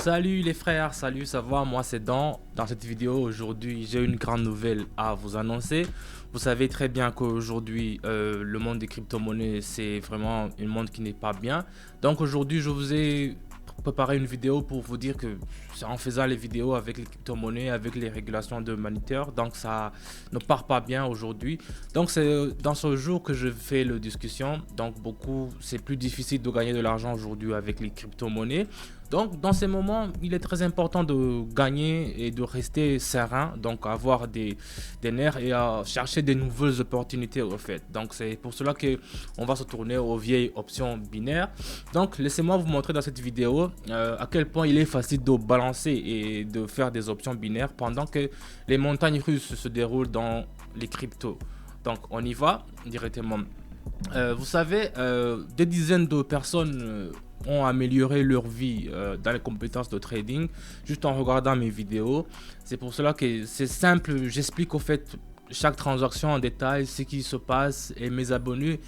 Salut les frères, salut, ça va? Moi c'est Dan. Dans cette vidéo aujourd'hui, j'ai une grande nouvelle à vous annoncer. Vous savez très bien qu'aujourd'hui, le monde des crypto-monnaies, c'est vraiment un monde qui n'est pas bien. Donc aujourd'hui, je vous ai préparé une vidéo pour vous dire que c'est en faisant les vidéos avec les crypto-monnaies, avec les régulations de Moniteur, donc ça ne part pas bien aujourd'hui. Donc c'est dans ce jour que je fais la discussion. Donc c'est plus difficile de gagner de l'argent aujourd'hui avec les crypto-monnaies. Donc, dans ces moments, il est très important de gagner et de rester serein, donc avoir des nerfs et à chercher des nouvelles opportunités au fait. Donc, c'est pour cela qu'on va se tourner aux vieilles options binaires. Donc, laissez-moi vous montrer dans cette vidéo à quel point il est facile de balancer et de faire des options binaires pendant que les montagnes russes se déroulent dans les cryptos. Donc, on y va directement. Vous savez, des dizaines de personnes ont amélioré leur vie dans les compétences de trading juste en regardant mes vidéos. C'est pour cela que c'est simple, j'explique au fait chaque transaction en détail, ce qui se passe, et mes abonnés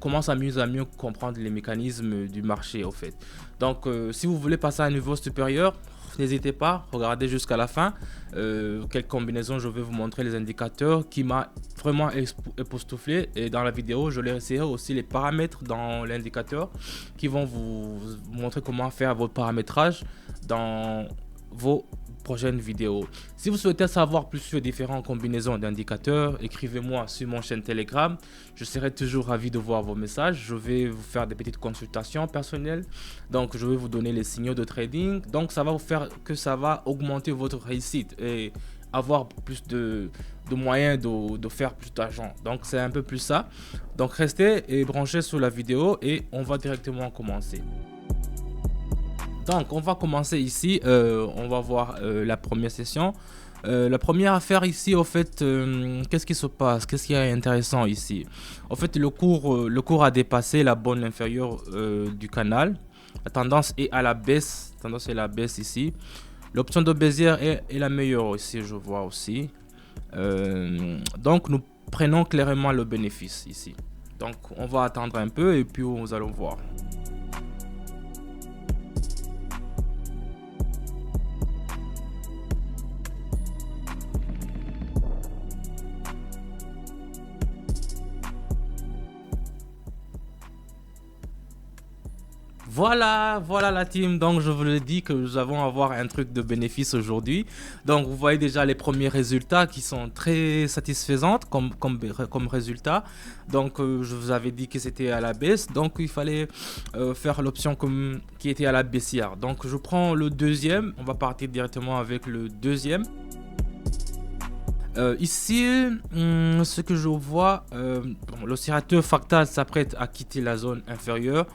commencent à mieux comprendre les mécanismes du marché au fait. Donc si vous voulez passer à un niveau supérieur, n'hésitez pas, regardez jusqu'à la fin. Quelle combinaison je vais vous montrer, les indicateurs qui m'a vraiment époustouflé. Et dans la vidéo, je laisserai aussi les paramètres dans l'indicateur qui vont vous montrer comment faire votre paramétrage dans vos prochaines vidéos. Si vous souhaitez savoir plus sur différentes combinaisons d'indicateurs, écrivez-moi sur mon chaîne Telegram. Je serai toujours ravi de voir vos messages. Je vais vous faire des petites consultations personnelles. Donc, je vais vous donner les signaux de trading. Donc, ça va vous faire que ça va augmenter votre réussite et avoir plus de moyens de faire plus d'argent. Donc, c'est un peu plus ça. Donc, restez et branchez sur la vidéo et on va directement commencer. Donc, on va commencer ici. On va voir la première session. La première affaire ici, au fait, qu'est-ce qui se passe? Qu'est-ce qui est intéressant ici? En fait, le cours a dépassé la bande inférieure du canal. La tendance est à la baisse. La tendance est à la baisse ici. L'option de baissière est la meilleure ici, je vois aussi. Donc, nous prenons clairement le bénéfice ici. Donc, on va attendre un peu et puis nous allons voir. Voilà la team. Donc je vous le dis que nous allons avoir un truc de bénéfice aujourd'hui. Donc vous voyez déjà les premiers résultats qui sont très satisfaisants comme résultat. Donc je vous avais dit que c'était à la baisse. Donc il fallait faire l'option qui était à la baissière. Donc je prends le deuxième. On va partir directement avec le deuxième. Ici, ce que je vois, l'oscillateur fractal s'apprête à quitter la zone inférieure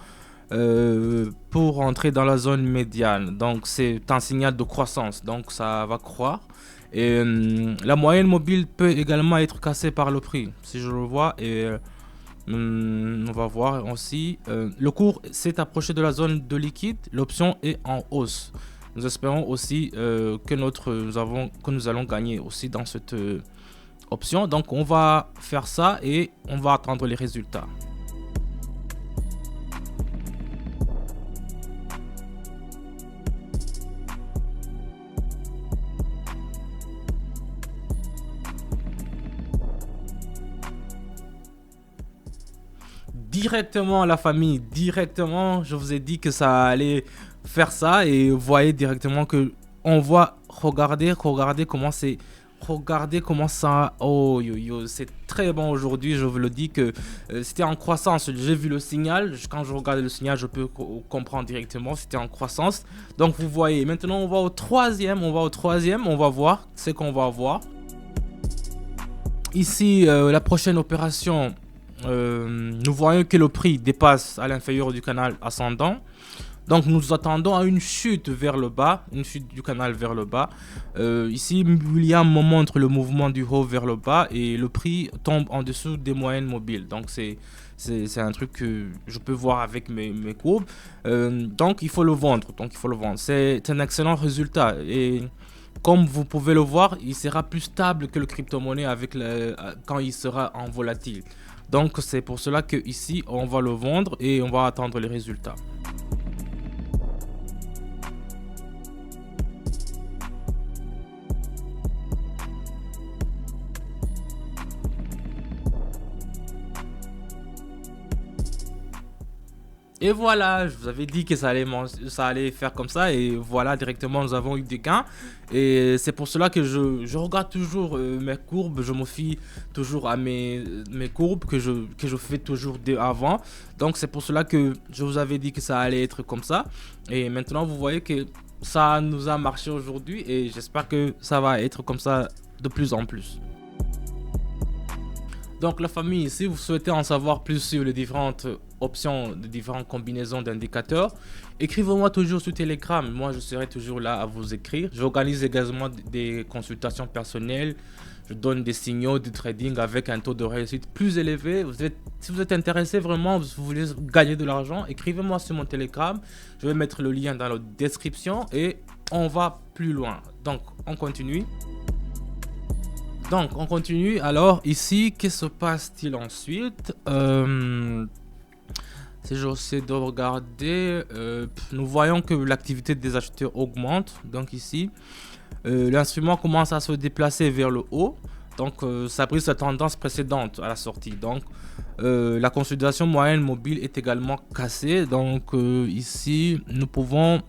pour entrer dans la zone médiane. Donc c'est un signal de croissance, donc ça va croître. Et la moyenne mobile peut également être cassée par le prix, si je le vois. Et on va voir aussi. Le cours s'est approché de la zone de liquide. L'option est en hausse. Nous espérons aussi que nous allons gagner aussi dans cette option. Donc on va faire ça et on va attendre les résultats. Directement la famille, directement, je vous ai dit que ça allait faire ça et vous voyez directement que on voit, regardez comment ça, oh yo yo, c'est très bon aujourd'hui. Je vous le dis que c'était en croissance. J'ai vu le signal, quand je regarde le signal je peux comprendre directement, c'était en croissance. Donc vous voyez, maintenant on va au troisième, on va voir ce qu'on va voir ici. La prochaine opération, nous voyons que le prix dépasse à l'inférieur du canal ascendant. Donc nous attendons à une chute vers le bas, une chute du canal vers le bas. Ici, il y a un moment entre le mouvement du haut vers le bas et le prix tombe en dessous des moyennes mobiles. Donc c'est un truc que je peux voir avec mes courbes. Donc il faut le vendre. C'est un excellent résultat. Et comme vous pouvez le voir, il sera plus stable que le crypto-monnaie quand il sera en volatile. Donc c'est pour cela que ici on va le vendre et on va attendre les résultats. Et voilà, je vous avais dit que ça allait faire comme ça. Et voilà, directement, nous avons eu des gains. Et c'est pour cela que je regarde toujours mes courbes. Je me fie toujours à mes courbes que je fais toujours avant. Donc c'est pour cela que je vous avais dit que ça allait être comme ça. Et maintenant, vous voyez que ça nous a marché aujourd'hui. Et j'espère que ça va être comme ça de plus en plus. Donc la famille, si vous souhaitez en savoir plus sur les différentes options, de différentes combinaisons d'indicateurs, écrivez-moi toujours sur Telegram. Moi, je serai toujours là à vous écrire. J'organise également des consultations personnelles. Je donne des signaux de trading avec un taux de réussite plus élevé. Si vous êtes intéressé vraiment, vous voulez gagner de l'argent, écrivez-moi sur mon Telegram. Je vais mettre le lien dans la description et on va plus loin. Donc, on continue. Alors ici, que se passe-t-il ensuite? Si j'essaie de regarder, nous voyons que l'activité des acheteurs augmente. Donc ici, l'instrument commence à se déplacer vers le haut. Donc ça a pris sa tendance précédente à la sortie. Donc la consolidation moyenne mobile est également cassée. Donc ici, nous pouvons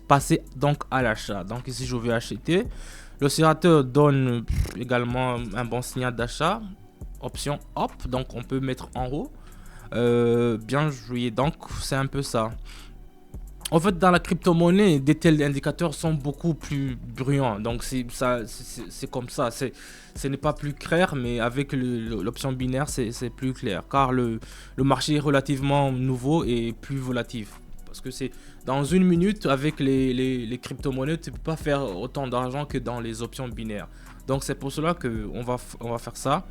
passer donc à l'achat. Donc ici, je vais acheter. L'oscillateur donne également un bon signal d'achat. Option hop, donc on peut mettre en haut. Bien joué, donc c'est un peu ça. En fait, dans la crypto-monnaie, des tels indicateurs sont beaucoup plus bruyants. Donc c'est comme ça. Ce n'est pas plus clair, mais avec l'option binaire, c'est plus clair. Car le marché est relativement nouveau et plus volatile. Parce que c'est dans une minute, avec les crypto-monnaies, tu ne peux pas faire autant d'argent que dans les options binaires. Donc c'est pour cela qu'on va faire ça.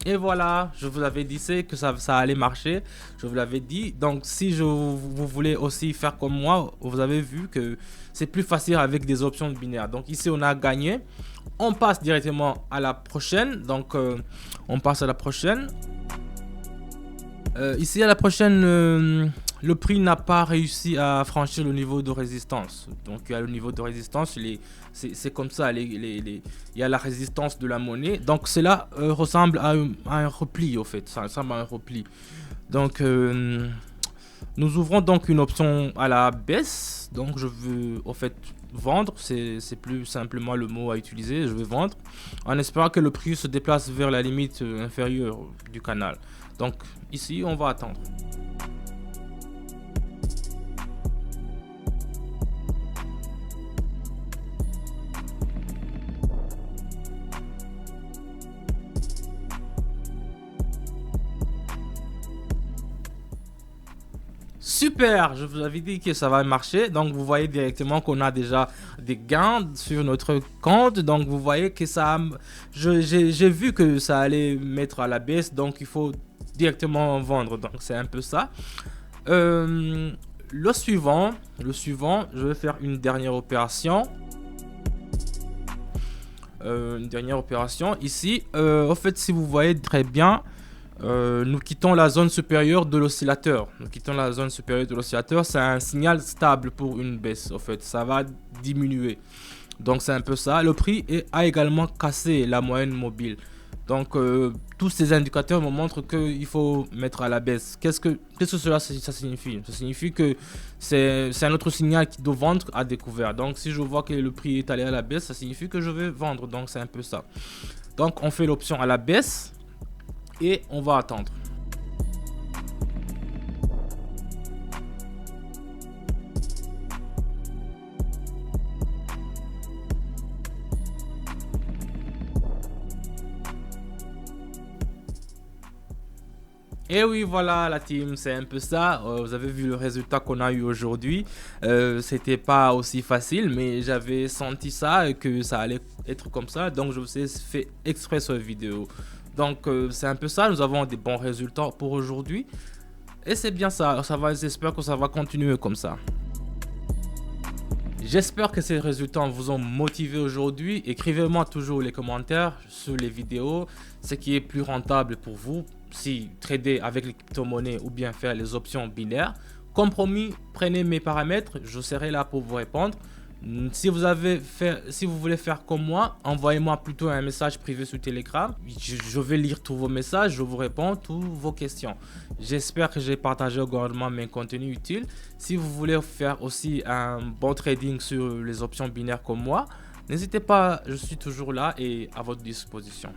Et voilà, je vous avais dit que ça allait marcher. Je vous l'avais dit. Donc si vous voulez aussi faire comme moi, vous avez vu que c'est plus facile avec des options binaires. Donc ici, on a gagné. On passe directement à la prochaine. Donc on passe à la prochaine. Ici, à la prochaine, le prix n'a pas réussi à franchir le niveau de résistance. Donc il y a le niveau de résistance, c'est comme ça, il y a la résistance de la monnaie. Donc cela ressemble à un repli au fait, ça ressemble à un repli. Donc nous ouvrons donc une option à la baisse. Donc je veux au fait vendre, c'est plus simplement le mot à utiliser. Je vais vendre en espérant que le prix se déplace vers la limite inférieure du canal. Donc ici on va attendre. Super, je vous avais dit que ça va marcher. Donc vous voyez directement qu'on a déjà des gains sur notre compte. Donc vous voyez que ça, j'ai vu que ça allait mettre à la baisse. Donc il faut directement vendre. Donc c'est un peu ça. Le suivant, je vais faire une dernière opération. Ici. En fait, si vous voyez très bien, nous quittons la zone supérieure de l'oscillateur. C'est un signal stable pour une baisse. En fait, ça va diminuer. Donc c'est un peu ça. Le prix a également cassé la moyenne mobile. Donc tous ces indicateurs me montrent qu'il faut mettre à la baisse. Qu'est-ce que ça signifie? Ça signifie que c'est un autre signal de vendre à découvert. Donc si je vois que le prix est allé à la baisse, ça signifie que je vais vendre. Donc c'est un peu ça. Donc on fait l'option à la baisse. Et on va attendre. Et oui, voilà la team, c'est un peu ça. Vous avez vu le résultat qu'on a eu aujourd'hui. C'était pas aussi facile, mais j'avais senti ça et que ça allait être comme ça. Donc je vous ai fait exprès cette vidéo. Donc c'est un peu ça, nous avons des bons résultats pour aujourd'hui. Et c'est bien ça, j'espère que ça va continuer comme ça. J'espère que ces résultats vous ont motivé aujourd'hui. Écrivez-moi toujours les commentaires sur les vidéos, ce qui est plus rentable pour vous, si trader avec les crypto-monnaies ou bien faire les options binaires. Comme promis, prenez mes paramètres, je serai là pour vous répondre. Si vous voulez faire comme moi, envoyez-moi plutôt un message privé sur Telegram. Je vais lire tous vos messages, je vous réponds toutes vos questions. J'espère que j'ai partagé également mes contenus utiles. Si vous voulez faire aussi un bon trading sur les options binaires comme moi, n'hésitez pas, je suis toujours là et à votre disposition.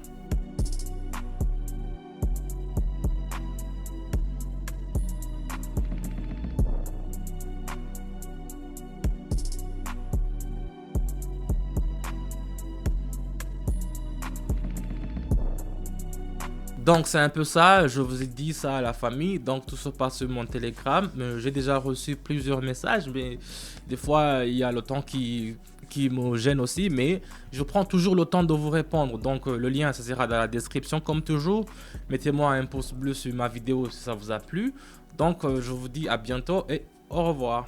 Donc c'est un peu ça, je vous ai dit ça à la famille, donc tout se passe sur mon Telegram. J'ai déjà reçu plusieurs messages, mais des fois il y a le temps qui me gêne aussi, mais je prends toujours le temps de vous répondre. Donc le lien, ça sera dans la description comme toujours. Mettez-moi un pouce bleu sur ma vidéo si ça vous a plu. Donc je vous dis à bientôt et au revoir.